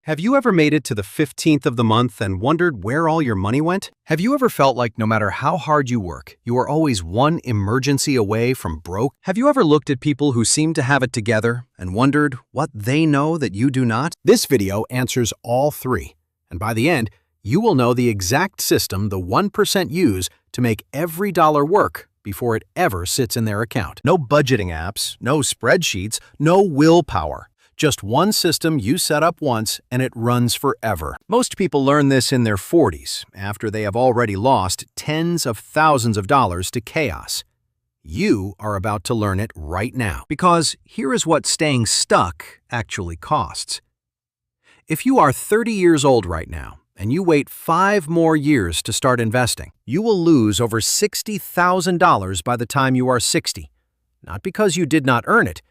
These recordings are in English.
Have you ever made it to the 15th of the month and wondered where all your money went? Have you ever felt like no matter how hard you work, you are always one emergency away from broke? Have you ever looked at people who seem to have it together and wondered what they know that you do not? This video answers all three, and by the end, you will know the exact system the 1% use to make every dollar work before it ever sits in their account. No budgeting apps, no spreadsheets, no willpower. Just one system you set up once and it runs forever. Most people learn this in their 40s, after they have already lost tens of thousands of dollars to chaos. You are about to learn it right now, because here is what staying stuck actually costs. If you are 30 years old right now, and you wait 5 more years to start investing, you will lose over $60,000 by the time you are 60. Not because you did not earn it,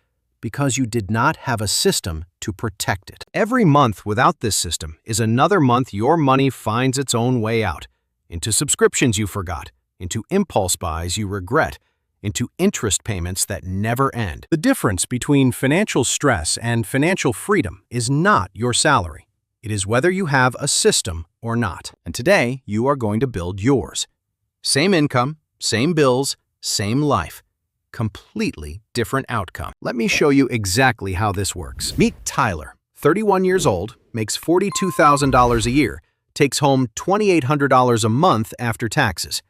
because you did not have a system to protect it. Every month without this system is another month your money finds its own way out. Into subscriptions you forgot, into impulse buys you regret, into interest payments that never end. The difference between financial stress and financial freedom is not your salary. It is whether you have a system or not. And today, you are going to build yours. Same income, same bills, same life. Completely different outcome. Let me show you exactly how this works. Meet Tyler, 31 years old, makes $42,000 a year, takes home $2,800 a month after taxes.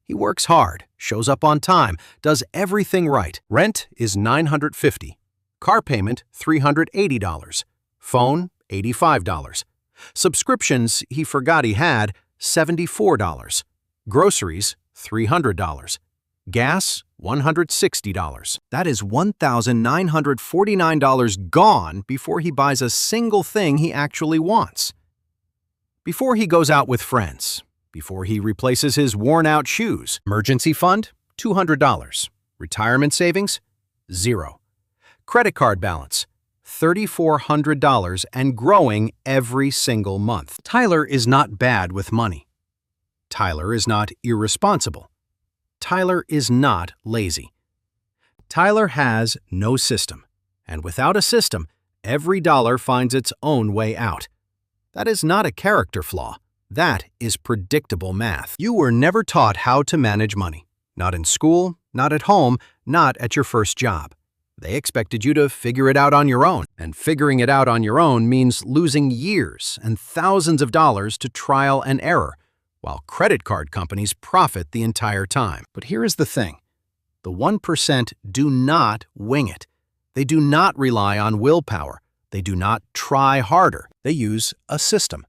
He works hard, shows up on time, does everything right. Rent is $950. Car payment, $380. Phone, $85. Subscriptions he forgot he had, $74. Groceries, $300. Gas, $160. That is $1,949 gone before he buys a single thing he actually wants. Before he goes out with friends, before he replaces his worn-out shoes. Emergency fund, $200. Retirement savings, $0. Credit card balance, $3,400 and growing every single month. Tyler is not bad with money. Tyler is not irresponsible. Tyler is not lazy. Tyler has no system, and without a system, every dollar finds its own way out. That is not a character flaw. That is predictable math. You were never taught how to manage money. Not in school, not at home, not at your first job. They expected you to figure it out on your own, and figuring it out on your own means losing years and thousands of dollars to trial and error, while credit card companies profit the entire time. But here is the thing. The 1% do not wing it. They do not rely on willpower. They do not try harder. They use a system.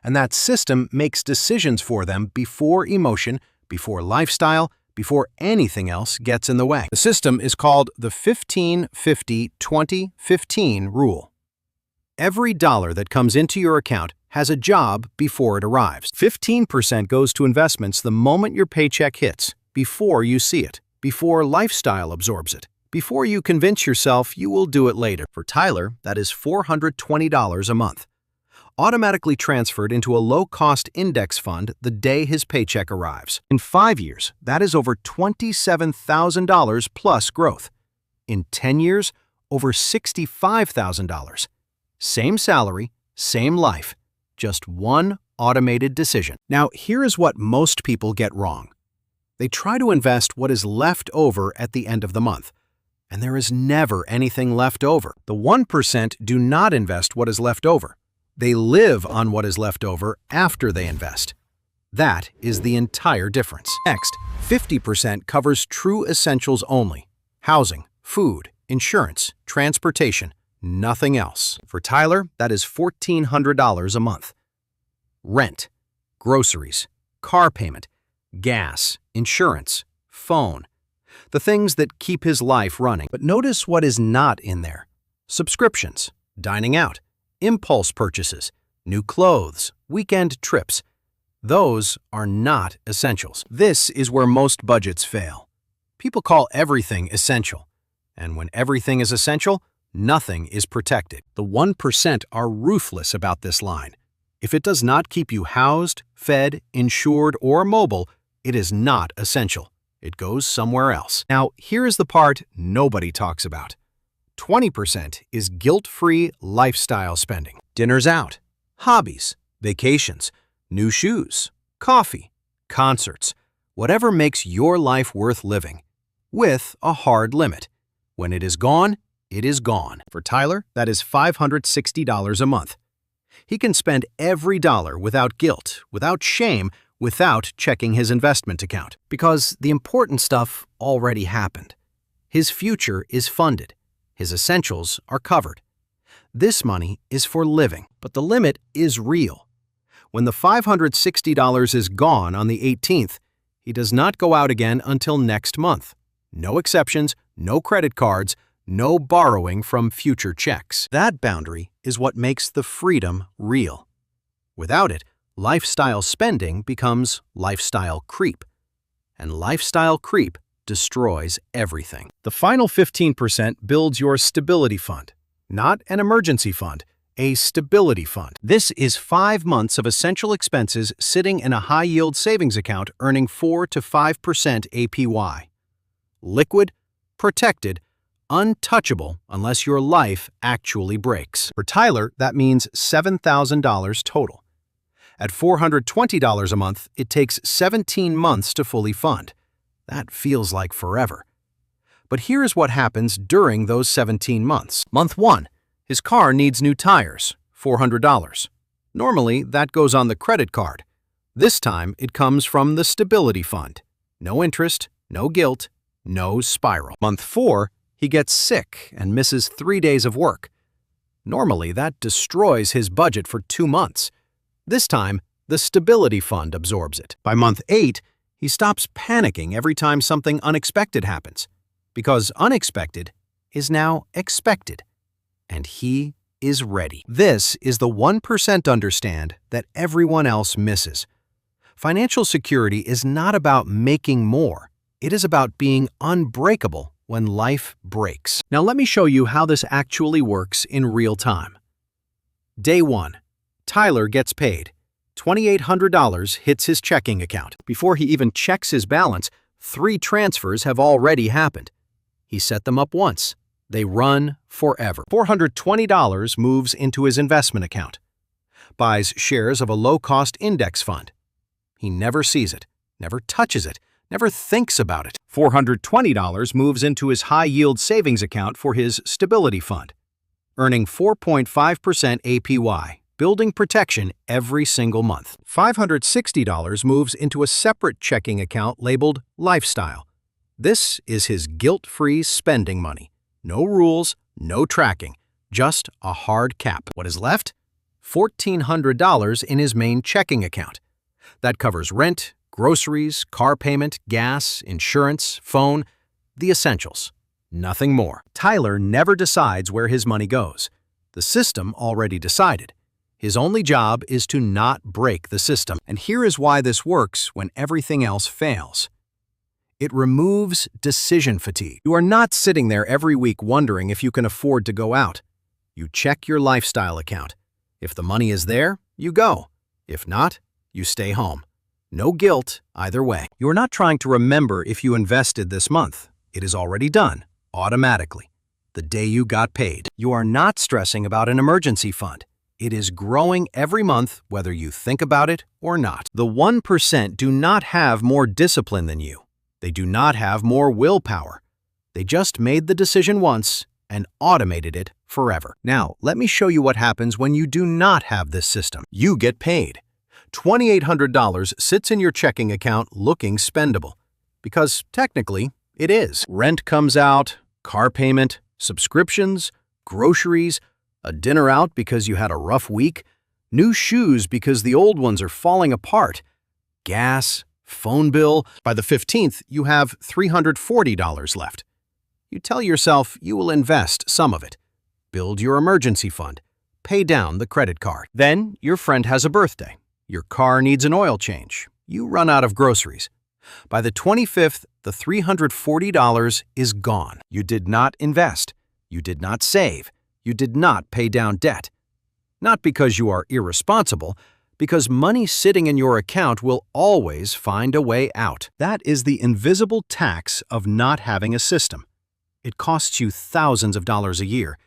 And that system makes decisions for them before emotion, before lifestyle, before anything else gets in the way. The system is called the 15-50-20-15 rule. Every dollar that comes into your account has a job before it arrives. 15% goes to investments the moment your paycheck hits, before you see it, before lifestyle absorbs it, before you convince yourself you will do it later. For Tyler, that is $420 a month. Automatically transferred into a low-cost index fund the day his paycheck arrives. In 5 years, that is over $27,000 plus growth. In 10 years, over $65,000. Same salary, same life, just one automated decision. Now, here is what most people get wrong. They try to invest what is left over at the end of the month, and there is never anything left over. The 1% do not invest what is left over. They live on what is left over after they invest. That is the entire difference. Next, 50% covers true essentials only: housing, food, insurance, transportation, nothing else. For Tyler, that is $1,400 a month. Rent, groceries, car payment, gas, insurance, phone. The things that keep his life running. But notice what is not in there. Subscriptions, dining out, impulse purchases, new clothes, weekend trips. Those are not essentials. This is where most budgets fail. People call everything essential. And when everything is essential, nothing is protected. The 1% are ruthless about this line. If it does not keep you housed, fed, insured, or mobile, it is not essential. It goes somewhere else. Now, here is the part nobody talks about. 20% is guilt-free lifestyle spending. Dinners out, hobbies, vacations, new shoes, coffee, concerts, whatever makes your life worth living, with a hard limit. When it is gone, it is gone. For Tyler, that is $560 a month. He can spend every dollar without guilt, without shame, without checking his investment account, because the important stuff already happened. His future is funded. His essentials are covered. This money is for living, but the limit is real. When the $560 is gone on the 18th, he does not go out again until next month. No exceptions, no credit cards, no borrowing from future checks. That boundary is what makes the freedom real. Without it, lifestyle spending becomes lifestyle creep. And lifestyle creep destroys everything. The final 15% builds your stability fund. Not an emergency fund, a stability fund. This is 5 months of essential expenses sitting in a high-yield savings account earning 4 to 5% APY. Liquid, protected, untouchable unless your life actually breaks. For Tyler, that means $7,000 total. At $420 a month, it takes 17 months to fully fund. That feels like forever. But here is what happens during those 17 months. Month 1, his car needs new tires, $400. Normally, that goes on the credit card. This time, it comes from the stability fund. No interest, no guilt, no spiral. Month 4, he gets sick and misses 3 days of work. Normally, that destroys his budget for 2 months. This time, the stability fund absorbs it. By month 8, he stops panicking every time something unexpected happens, because unexpected is now expected, and he is ready. This is the 1% understand that everyone else misses. Financial security is not about making more. It is about being unbreakable when life breaks. Now let me show you how this actually works in real time. Day 1. Tyler gets paid. $2,800 hits his checking account. Before he even checks his balance, 3 transfers have already happened. He set them up once. They run forever. $420 moves into his investment account. Buys shares of a low-cost index fund. He never sees it, never touches it, never thinks about it. $420 moves into his high-yield savings account for his stability fund, earning 4.5% APY. Building protection every single month. $560 moves into a separate checking account labeled Lifestyle. This is his guilt-free spending money. No rules, no tracking, just a hard cap. What is left? $1,400 in his main checking account. That covers rent, groceries, car payment, gas, insurance, phone, the essentials. Nothing more. Tyler never decides where his money goes. The system already decided. His only job is to not break the system. And here is why this works when everything else fails. It removes decision fatigue. You are not sitting there every week wondering if you can afford to go out. You check your lifestyle account. If the money is there, you go. If not, you stay home. No guilt either way. You are not trying to remember if you invested this month. It is already done, automatically, the day you got paid. You are not stressing about an emergency fund. It is growing every month whether you think about it or not. The 1% do not have more discipline than you. They do not have more willpower. They just made the decision once and automated it forever. Now, let me show you what happens when you do not have this system. You get paid. $2,800 sits in your checking account looking spendable, because technically it is. Rent comes out, car payment, subscriptions, groceries, a dinner out because you had a rough week, new shoes because the old ones are falling apart, gas, phone bill. By the 15th, you have $340 left. You tell yourself you will invest some of it, build your emergency fund, pay down the credit card. Then your friend has a birthday. Your car needs an oil change. You run out of groceries. By the 25th, the $340 is gone. You did not invest. You did not save. You did not pay down debt. Not because you are irresponsible, because money sitting in your account will always find a way out. That is the invisible tax of not having a system. It costs you thousands of dollars a year,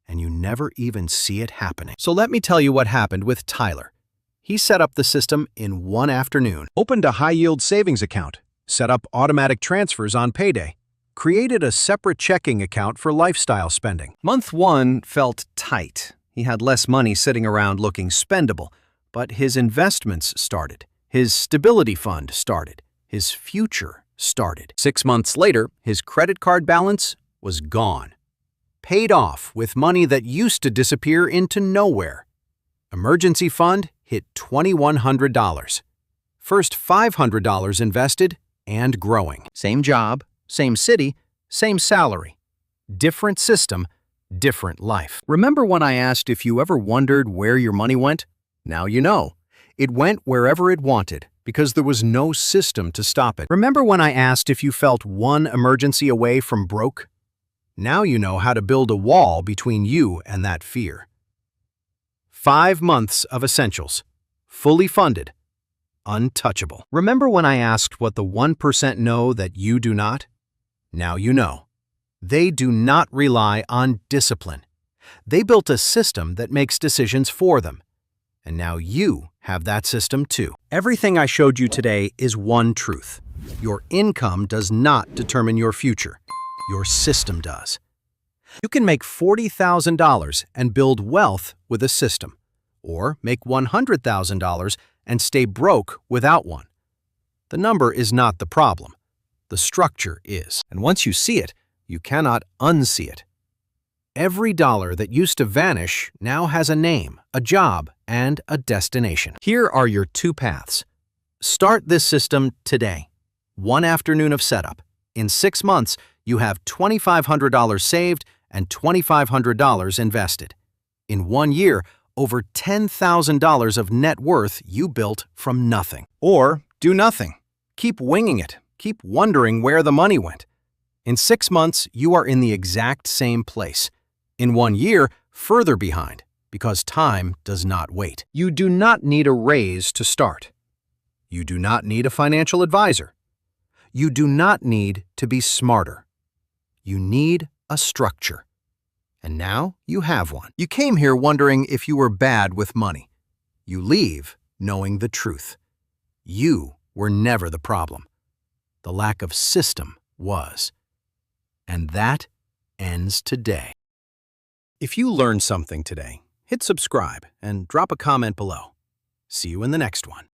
and you never even see it happening. So let me tell you what happened with Tyler. He set up the system in one afternoon. Opened a high-yield savings account, set up automatic transfers on payday, created a separate checking account for lifestyle spending. Month 1 felt tight. He had less money sitting around looking spendable, but his investments started. His stability fund started. His future started. 6 months later, his credit card balance was gone. Paid off with money that used to disappear into nowhere. Emergency fund hit $2,100. First $500 invested and growing. Same job, same city, same salary. Different system, different life. Remember when I asked if you ever wondered where your money went? Now you know. It went wherever it wanted because there was no system to stop it. Remember when I asked if you felt one emergency away from broke? Now you know how to build a wall between you and that fear. 5 months of essentials, fully funded, untouchable. Remember when I asked what the 1% know that you do not? Now you know. They do not rely on discipline. They built a system that makes decisions for them. And now you have that system too. Everything I showed you today is one truth. Your income does not determine your future. Your system does. You can make $40,000 and build wealth with a system, or make $100,000 and stay broke without one. The number is not the problem. The structure is. And once you see it, you cannot unsee it. Every dollar that used to vanish now has a name, a job, and a destination. Here are your 2 paths. Start this system today. 1 afternoon of setup. In 6 months, you have $2,500 saved and $2,500 invested. In 1 year, over $10,000 of net worth you built from nothing. Or do nothing. Keep winging it. Keep wondering where the money went. In 6 months, you are in the exact same place. In 1 year, further behind, because time does not wait. You do not need a raise to start. You do not need a financial advisor. You do not need to be smarter. You need a structure. And now you have one. You came here wondering if you were bad with money. You leave knowing the truth. You were never the problem. The lack of system was. And that ends today. If you learned something today, hit subscribe and drop a comment below. See you in the next one.